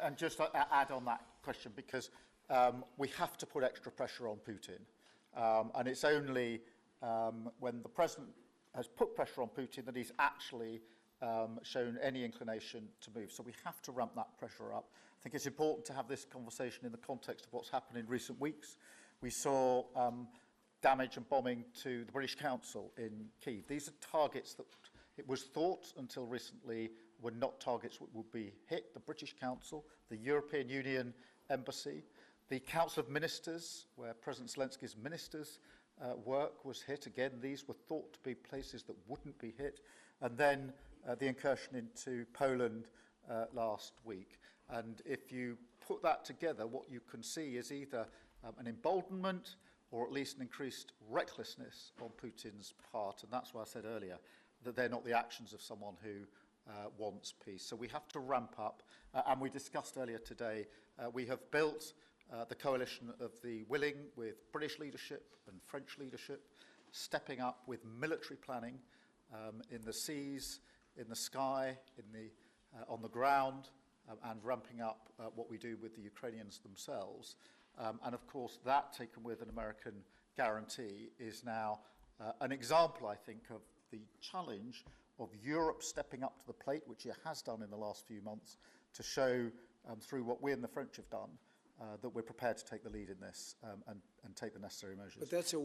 And just to add on that question, because we have to put extra pressure on Putin. And it's only when the President has put pressure on Putin that he's actually shown any inclination to move. So we have to ramp that pressure up. I think it's important to have this conversation in the context of what's happened in recent weeks. We saw damage and bombing to the British Council in Kyiv. These are targets that it was thought until recently were not targets that would be hit. The British Council, the European Union Embassy, the Council of Ministers, where President Zelensky's ministers' work was hit. Again, these were thought to be places that wouldn't be hit. And then the incursion into Poland last week. And if you put that together, what you can see is either an emboldenment or at least an increased recklessness on Putin's part. And that's why I said earlier that they're not the actions of someone who wants peace. So we have to ramp up. And we discussed earlier today, we have built the coalition of the willing with British leadership and French leadership, stepping up with military planning in the seas, in the sky, on the ground, and ramping up what we do with the Ukrainians themselves. And of course, that, taken with an American guarantee, is now an example, I think, of the challenge of Europe stepping up to the plate, which it has done in the last few months, to show through what we and the French have done that we're prepared to take the lead in this and take the necessary measures. But that's a